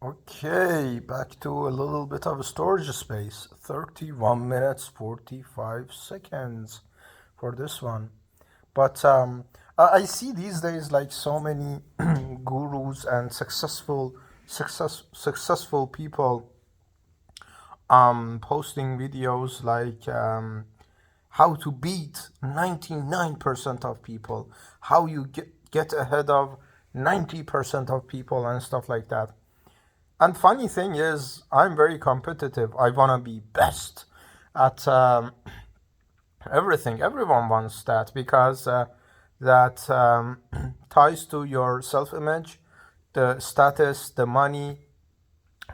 Okay, back to a little bit of storage space. 31 minutes 45 seconds for this one. But I see these days like so many gurus and successful people posting videos like how to beat 99% of people, how you get ahead of 90% of people and stuff like that. And funny thing is, I'm very competitive. I want to be best at everything. Everyone wants that because that ties to your self-image, the status, the money,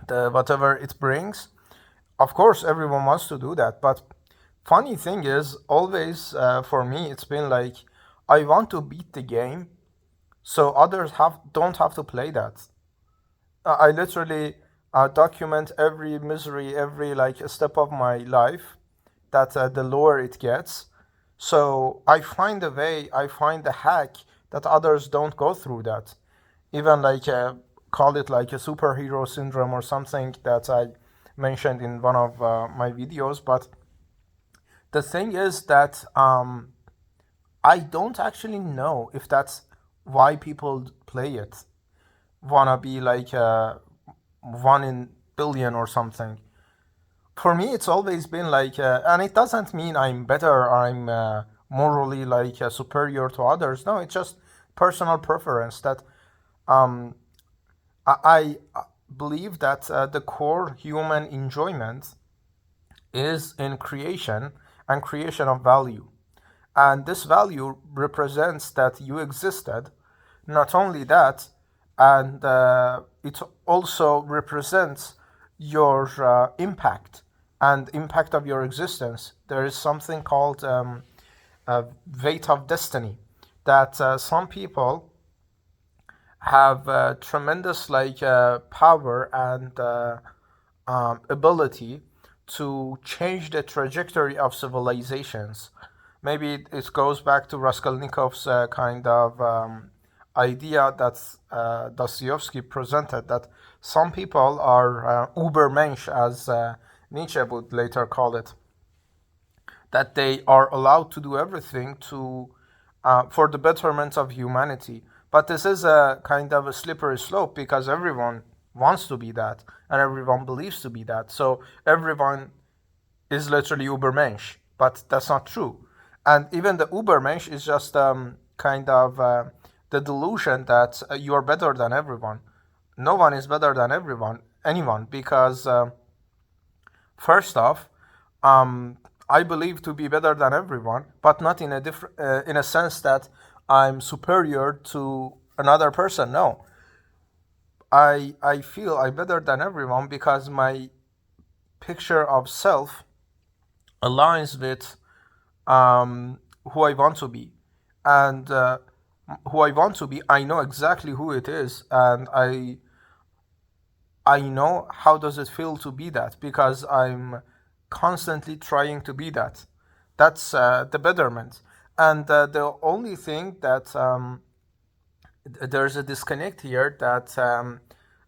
the whatever it brings. Of course, everyone wants to do that. But funny thing is, always for me, it's been like I want to beat the game, so others have don't have to play that. I literally document every misery, every like step of my life. That the lower it gets, so I find a way, I find a hack that others don't go through that. Even like call it like a superhero syndrome or something that I mentioned in one of my videos. But the thing is that I don't actually know if that's why people play it. Wanna be like one in billion or something. For me, it's always been like, and it doesn't mean I'm better or I'm morally like superior to others. No, it's just personal preference that um, I believe that the core human enjoyment is in creation and creation of value. And this value represents that you existed. Not only that, and it also represents your impact and impact of your existence. There is something called weight of destiny that some people have tremendous like power and ability to change the trajectory of civilizations. Maybe it goes back to Raskolnikov's kind of idea that Dostoevsky presented, that some people are Ubermensch, as Nietzsche would later call it, that they are allowed to do everything to for the betterment of humanity. But this is a kind of a slippery slope because everyone wants to be that and everyone believes to be that. So everyone is literally Ubermensch, but that's not true. And even the Ubermensch is just kind of the delusion that you are better than everyone. No one is better than anyone, because first off, I believe to be better than everyone, but not in a in a sense that I'm superior to another person. No, I feel I'm better than everyone because my picture of self aligns with who I want to be, and who I want to be, I know exactly who it is, and I know how does it feel to be that because I'm constantly trying to be that. That's the betterment, and the only thing that there's a disconnect here that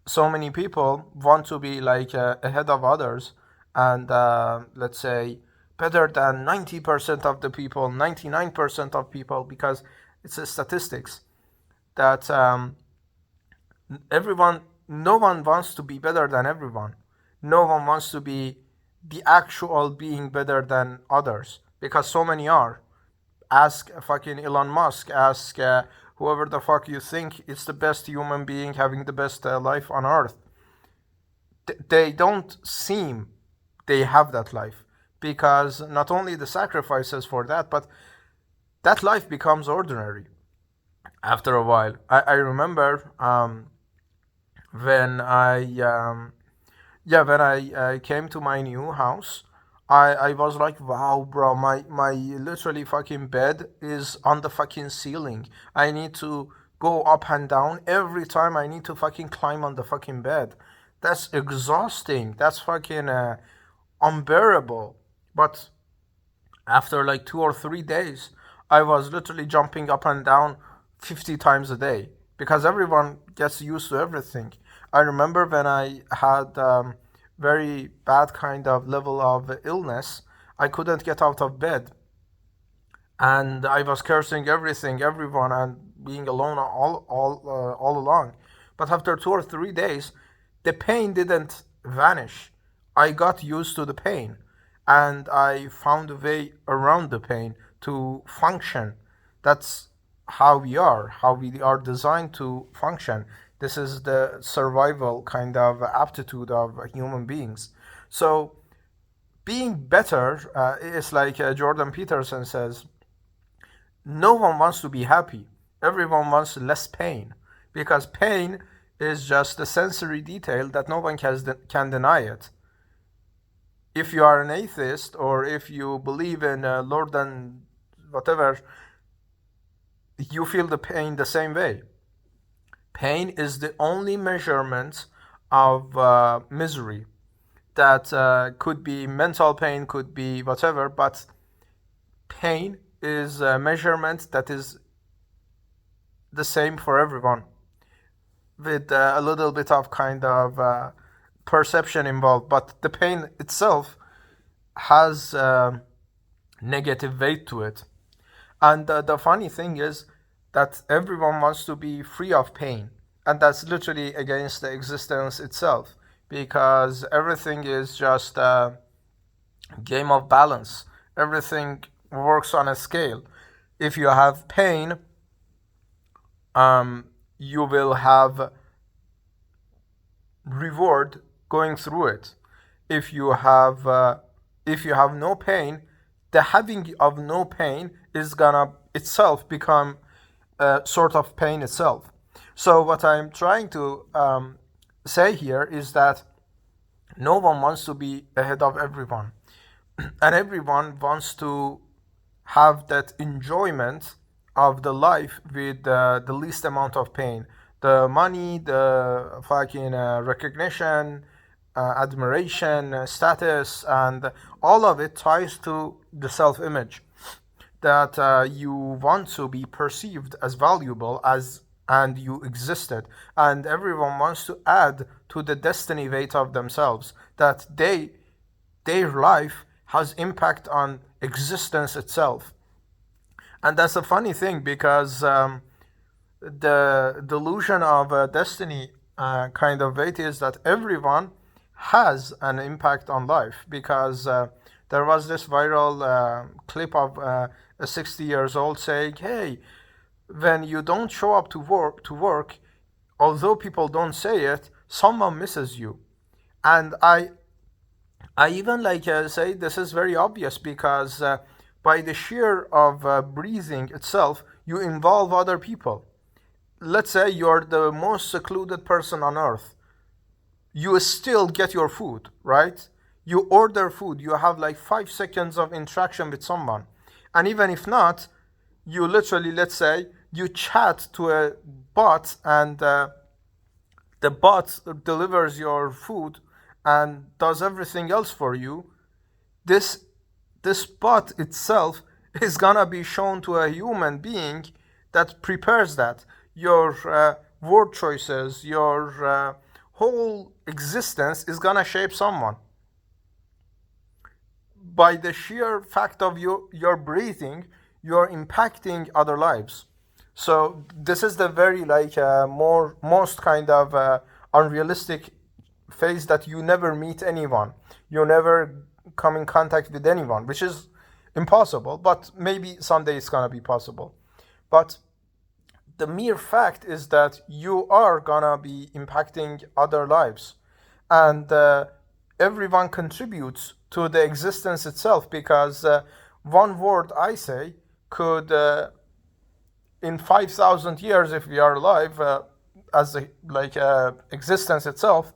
so many people want to be like ahead of others and let's say better than 90% of the people, 99% of people, because it's a statistics that everyone, no one wants to be better than everyone. No one wants to be the actual being better than others because so many are. Ask fucking Elon Musk, ask whoever the fuck you think is the best human being having the best life on earth. They don't seem they have that life because not only the sacrifices for that, but that life becomes ordinary after a while. I remember when I came to my new house, I was like, wow, bro, my literally fucking bed is on the fucking ceiling. I need to go up and down every time I need to fucking climb on the fucking bed. That's exhausting. That's fucking unbearable. But after like 2 or 3 days, I was literally jumping up and down 50 times a day because everyone gets used to everything. I remember when I had very bad kind of level of illness, I couldn't get out of bed, and I was cursing everything, everyone, and being alone all along. But after 2 or 3 days, the pain didn't vanish. I got used to the pain, and I found a way around the pain to function. That's how we are designed to function. This is the survival kind of aptitude of human beings. So being better is like Jordan Peterson says, no one wants to be happy. Everyone wants less pain, because pain is just a sensory detail that no one can deny it. If you are an atheist, or if you believe in Lord and whatever, you feel the pain the same way. Pain is the only measurement of misery. That could be mental pain, could be whatever, but pain is a measurement that is the same for everyone, with a little bit of kind of perception involved. But the pain itself has negative weight to it. And the funny thing is that everyone wants to be free of pain. And that's literally against the existence itself, because everything is just a game of balance. Everything works on a scale. If you have pain, you will have reward going through it. If you have no pain, the having of no pain is gonna itself become a sort of pain itself. So what I'm trying to say here is that no one wants to be ahead of everyone, and everyone wants to have that enjoyment of the life with the least amount of pain. The money, the fucking recognition, admiration, status, and all of it ties to the self-image, that you want to be perceived as valuable as and you existed, and everyone wants to add to the destiny weight of themselves, that their life has impact on existence itself. And that's a funny thing, because the delusion of destiny kind of weight is that everyone has an impact on life, because there was this viral clip of a 60 years old saying, hey, when you don't show up to work, although people don't say it, someone misses you. And I even say this is very obvious, because by the sheer of breathing itself, you involve other people. Let's say you're the most secluded person on earth. You still get your food, right? You order food, you have 5 seconds of interaction with someone. And even if not, you literally, let's say, you chat to a bot, and the bot delivers your food and does everything else for you. This bot itself is gonna be shown to a human being that prepares that. Your word choices, your whole existence is gonna shape someone. By the sheer fact of your breathing, you're impacting other lives. So this is the very most kind of unrealistic phase, that you never meet anyone, you never come in contact with anyone, which is impossible, but maybe someday it's gonna be possible. But the mere fact is that you are gonna be impacting other lives, and everyone contributes to the existence itself, because one word I say could in 5,000 years, if we are alive, as existence itself,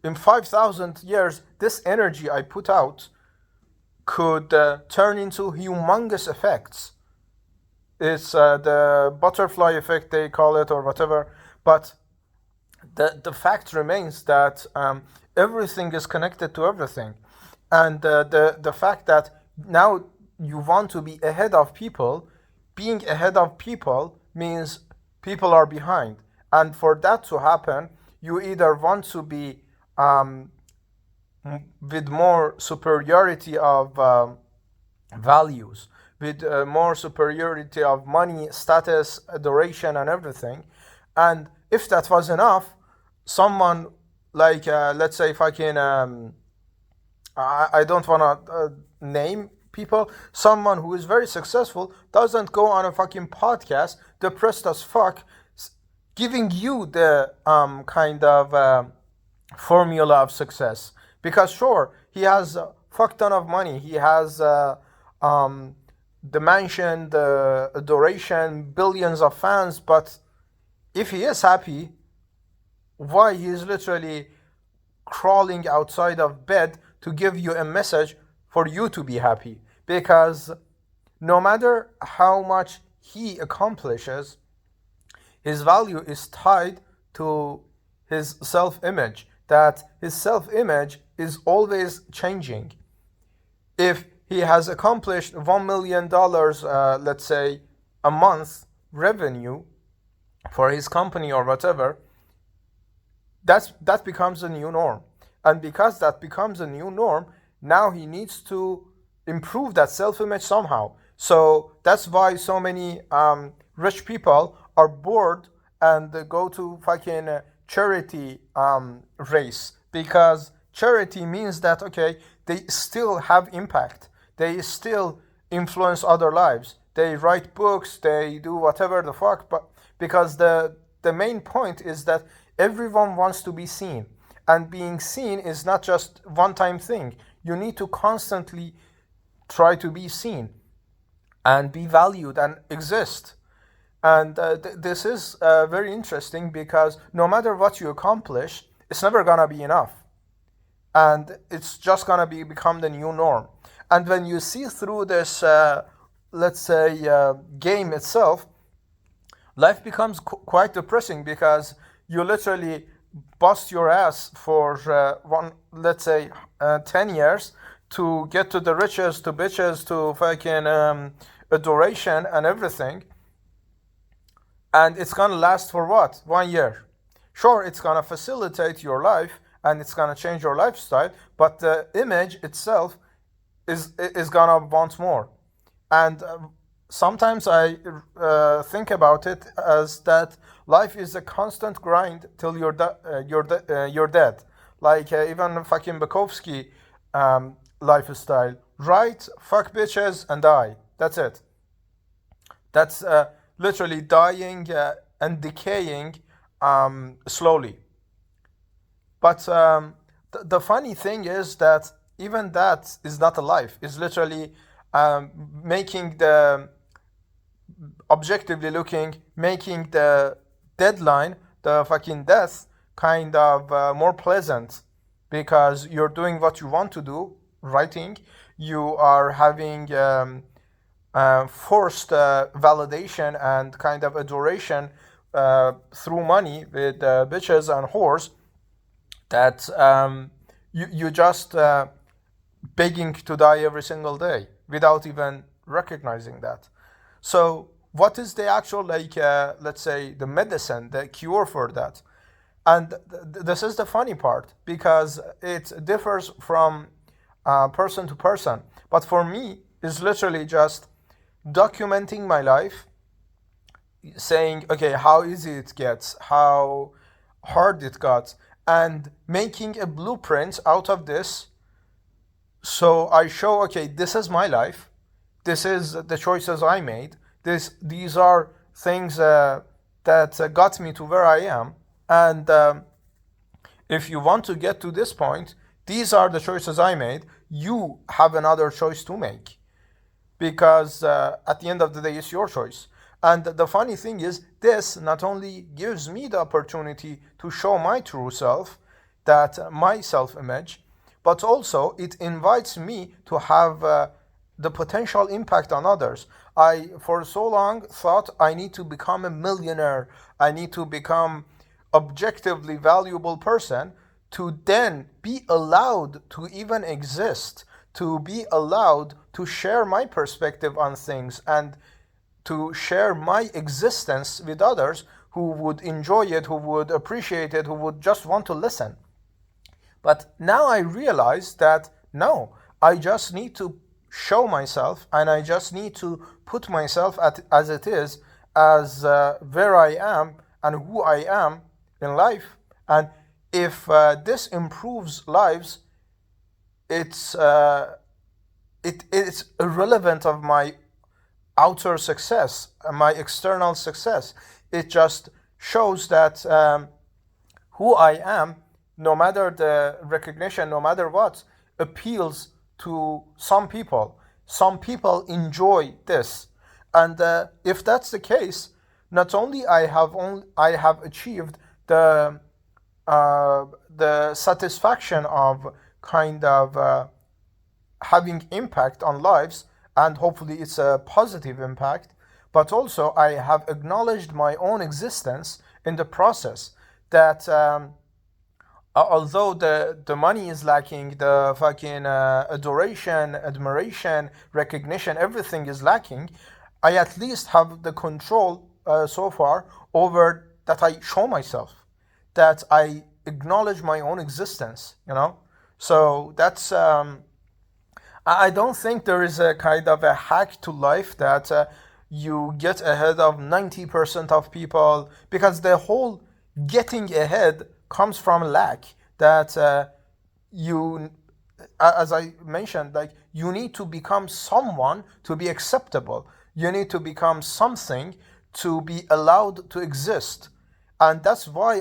in 5,000 years, this energy I put out could turn into humongous effects. It's the butterfly effect, they call it, or whatever. But the fact remains that everything is connected to everything. And the fact that now you want to be ahead of people, being ahead of people means people are behind. And for that to happen, you either want to be with more superiority of values, with more superiority of money, status, adoration, and everything. And if that was enough, someone like, let's say, if I can, I don't want to name people, someone who is very successful doesn't go on a fucking podcast, depressed as fuck, giving you the kind of formula of success. Because sure, he has a fuck ton of money, he has the mansion, the adoration, billions of fans, but if he is happy, why he is literally crawling outside of bed to give you a message for you to be happy? Because no matter how much he accomplishes, his value is tied to his self-image, that his self-image is always changing. If he has accomplished $1 million, let's say, a month revenue for his company or whatever, that becomes a new norm. And because that becomes a new norm, now he needs to improve that self-image somehow. So that's why so many rich people are bored and go to fucking charity race, because charity means that, okay, they still have impact, they still influence other lives, they write books, they do whatever the fuck, but because the main point is that everyone wants to be seen, and being seen is not just one-time thing. You need to constantly try to be seen and be valued and exist. And this is very interesting, because no matter what you accomplish, it's never gonna be enough, and it's just gonna become the new norm. And when you see through this, let's say, game itself, life becomes quite depressing, because you literally bust your ass for let's say, 10 years to get to the riches, to bitches, to fucking adoration and everything. And it's gonna last for what? 1 year. Sure, it's gonna facilitate your life and it's gonna change your lifestyle, but the image itself is gonna want more. And sometimes I think about it as that life is a constant grind till you're dead. Like even fucking Bukowski lifestyle. Right, fuck bitches and die. That's it. That's literally dying and decaying slowly. But the funny thing is that even that is not a life. It's literally making the, objectively looking, making the deadline, the fucking death, kind of more pleasant, because you're doing what you want to do, writing. You are having forced validation and kind of adoration through money with bitches and whores, that you just begging to die every single day without even recognizing that. So what is the actual, like, let's say, the medicine, the cure for that? And this is the funny part, because it differs from person to person. But for me, it's literally just documenting my life, saying, okay, how easy it gets, how hard it got, and making a blueprint out of this. So I show, okay, this is my life, this is the choices I made, these are things that got me to where I am, and if you want to get to this point, these are the choices I made. You have another choice to make, because at the end of the day, it's your choice. And the funny thing is, this not only gives me the opportunity to show my true self, that my self-image, but also it invites me to have the potential impact on others. I, for so long, thought I need to become a millionaire, I need to become objectively valuable person to then be allowed to even exist, to be allowed to share my perspective on things, and to share my existence with others who would enjoy it, who would appreciate it, who would just want to listen. But now I realize that no, I just need to show myself, and I just need to put myself as it is, as where I am and who I am in life. And if this improves lives, it's it's irrelevant of my outer success, my external success. It just shows that who I am, no matter the recognition, no matter what, appeals to some people. Some people enjoy this, and if that's the case, not only I have achieved the satisfaction of kind of having impact on lives, and hopefully it's a positive impact, but also I have acknowledged my own existence in the process. That although the money is lacking, the fucking adoration, admiration, recognition, everything is lacking, I at least have the control so far over that. I show myself, that I acknowledge my own existence, you know? So that's, I don't think there is a kind of a hack to life that you get ahead of 90% of people, because the whole getting ahead comes from lack. That you, as I mentioned, like you need to become someone to be acceptable. You need to become something to be allowed to exist, and that's why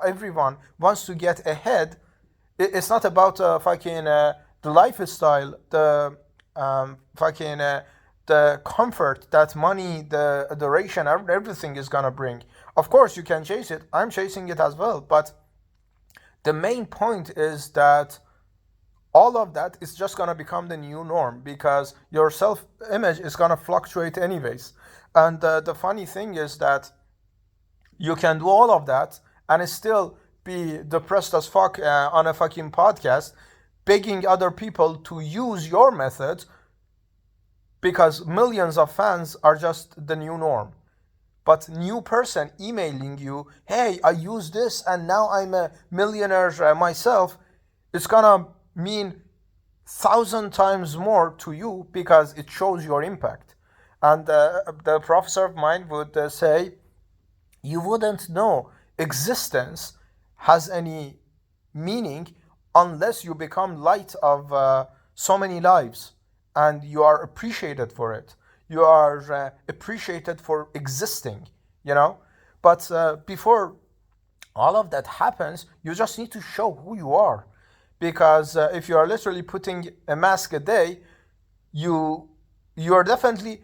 everyone wants to get ahead. It's not about fucking the lifestyle, the fucking the comfort that money, the adoration, everything is gonna bring. Of course, you can chase it. I'm chasing it as well, but the main point is that all of that is just gonna become the new norm, because your self-image is gonna fluctuate anyways. And the funny thing is that you can do all of that and still be depressed as fuck on a fucking podcast, begging other people to use your methods, because millions of fans are just the new norm. But new person emailing you, hey, I use this and now I'm a millionaire myself, it's gonna mean 1,000 times more to you, because it shows your impact. And the professor of mine would say, you wouldn't know existence has any meaning unless you become light of so many lives, and you are appreciated for it. You are appreciated for existing, you know? But before all of that happens, you just need to show who you are. Because if you are literally putting a mask a day, you are definitely,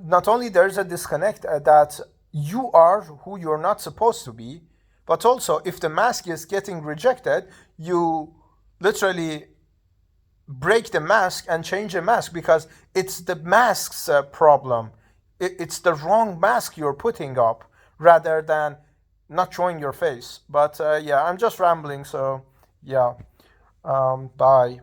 not only there's a disconnect that you are who you're not supposed to be, but also if the mask is getting rejected, you literally break the mask and change the mask, because it's the mask's problem. It's the wrong mask you're putting up, rather than not showing your face. But yeah, I'm just rambling, so yeah. Bye.